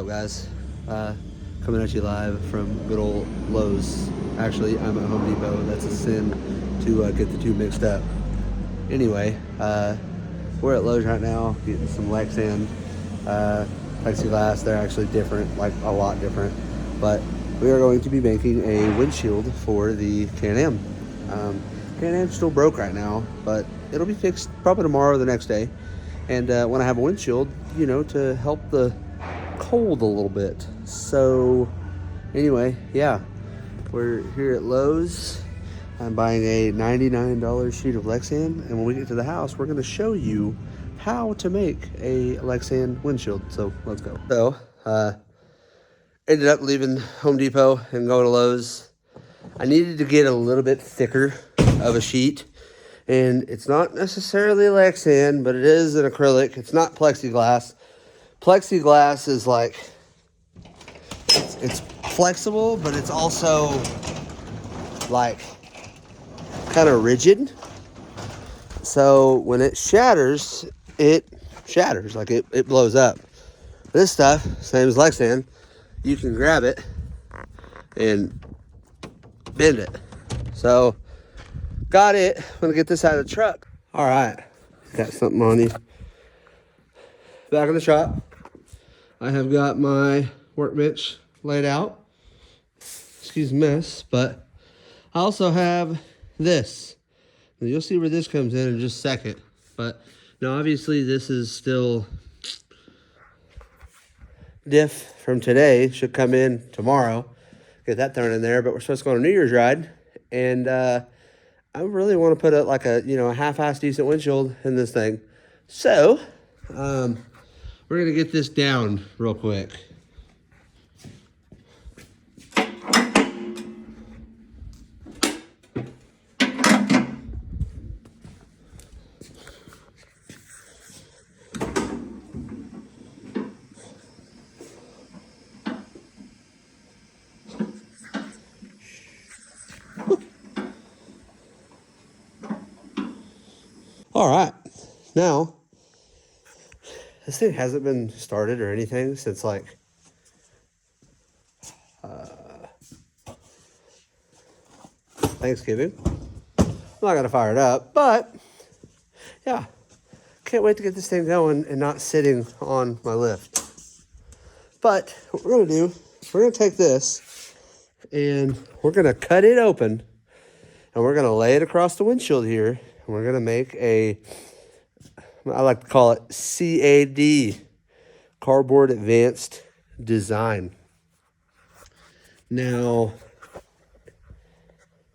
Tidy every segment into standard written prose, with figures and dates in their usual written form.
Guys, coming at you live from good old Lowe's. Actually, I'm at Home Depot. That's a sin to get the two mixed up. Anyway, we're at Lowe's right now getting some Lexan plexiglass. They're actually different, like a lot different, but we are going to be making a windshield for the Can-Am. Can-Am's still broke right now, but it'll be fixed probably tomorrow or the next day. And when I have a windshield, you know, to help the cold a little bit. So anyway, yeah, we're here at Lowe's. I'm buying a $99 sheet of Lexan, and when we get to the house, we're going to show you how to make a Lexan windshield. So let's go. So ended up leaving Home Depot and going to Lowe's. I needed to get a little bit thicker of a sheet, and it's not necessarily Lexan, but it is an acrylic. It's not plexiglass. Plexiglass is like, it's flexible, but it's also like kind of rigid. So when it shatters, like it blows up. This stuff, same as Lexan, you can grab it and bend it. So got it. I'm gonna get this out of the truck. All right, got something on you. Back in the shop, I have got my workbench laid out. Excuse the mess, but I also have this. And you'll see where this comes in just a second. But now obviously this is still diff from today. Should come in tomorrow. Get that thrown in there. But we're supposed to go on a New Year's ride. And I really want to put a half-assed decent windshield in this thing. So we're gonna get this down real quick. All right, now this thing hasn't been started or anything since like Thanksgiving. I'm not gonna fire it up, but yeah, can't wait to get this thing going and not sitting on my lift. But what we're gonna do, we're gonna take this and we're gonna cut it open and we're gonna lay it across the windshield here. And we're gonna make I like to call it CAD, Cardboard Advanced Design. Now,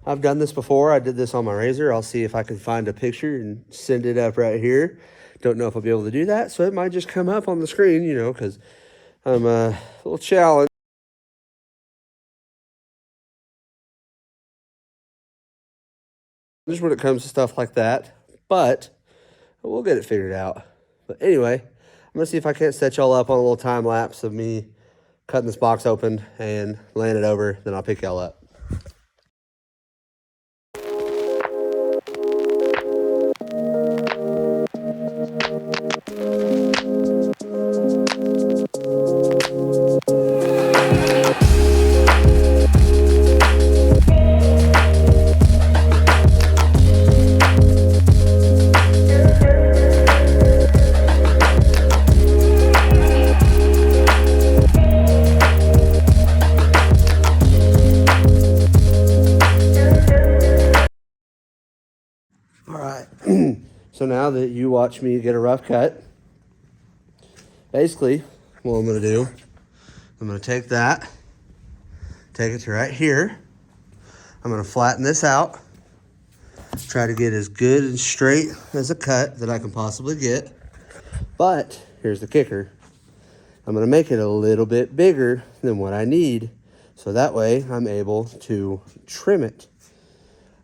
I've done this before. I did this on my Razor. I'll see if I can find a picture and send it up right here. Don't know if I'll be able to do that, so it might just come up on the screen, you know, because I'm a little challenged. Just when it comes to stuff like that, but we'll get it figured out. But anyway, I'm gonna see if I can't set y'all up on a little time lapse of me cutting this box open and laying it over. Then I'll pick y'all up. So now that you watch me get a rough cut, basically what I'm going to do, I'm going to take that, take it to right here. I'm going to flatten this out, try to get as good and straight as a cut that I can possibly get. But here's the kicker. I'm going to make it a little bit bigger than what I need, so that way I'm able to trim it.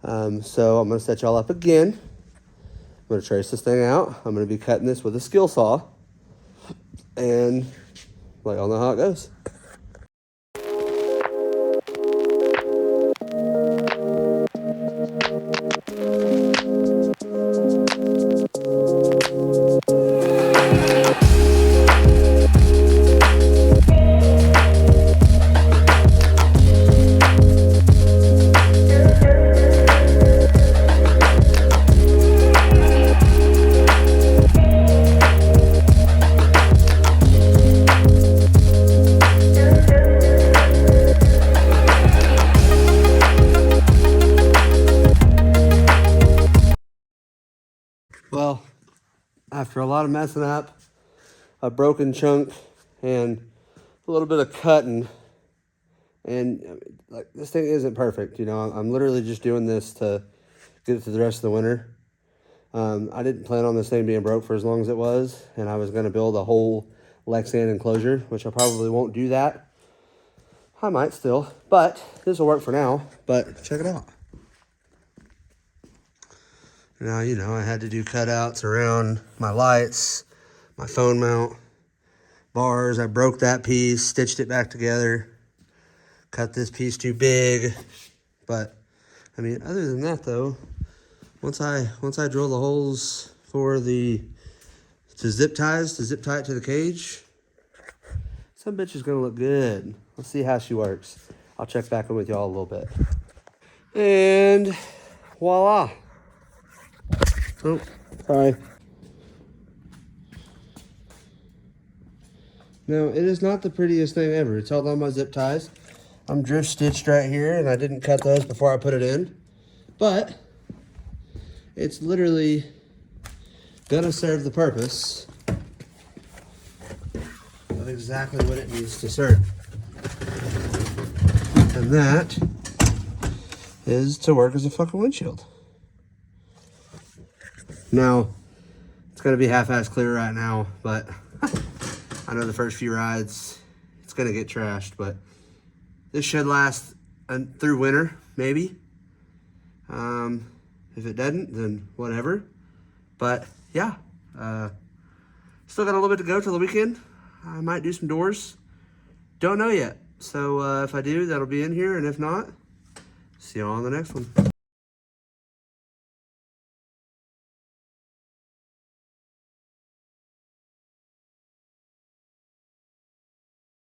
So I'm going to set y'all up again. I'm going to trace this thing out. I'm going to be cutting this with a skill saw, and let y'all know how it goes. after a lot of messing up, a broken chunk, and a little bit of cutting. And like, this thing isn't perfect, you know. I'm literally just doing this to get it through the rest of the winter. I didn't plan on this thing being broke for as long as it was, and I was going to build a whole Lexan enclosure, which I probably won't do that. I might still, but this will work for now. But check it out. Now, you know, I had to do cutouts around my lights, my phone mount, bars. I broke that piece, stitched it back together, cut this piece too big. But, I mean, other than that, though, once I drill the holes for to zip tie it to the cage, some bitch is gonna look good. Let's see how she works. I'll check back in with y'all a little bit. And voila. Oh, sorry. Now, it is not the prettiest thing ever. It's held on my zip ties. I'm drift stitched right here, and I didn't cut those before I put it in. But it's literally gonna serve the purpose of exactly what it needs to serve. And that is to work as a fucking windshield. Now, it's gonna be half-ass clear right now, but I know the first few rides, it's gonna get trashed, but this should last through winter, maybe. If it doesn't, then whatever. But yeah, still got a little bit to go till the weekend. I might do some doors. Don't know yet. So if I do, that'll be in here, and if not, see y'all on the next one.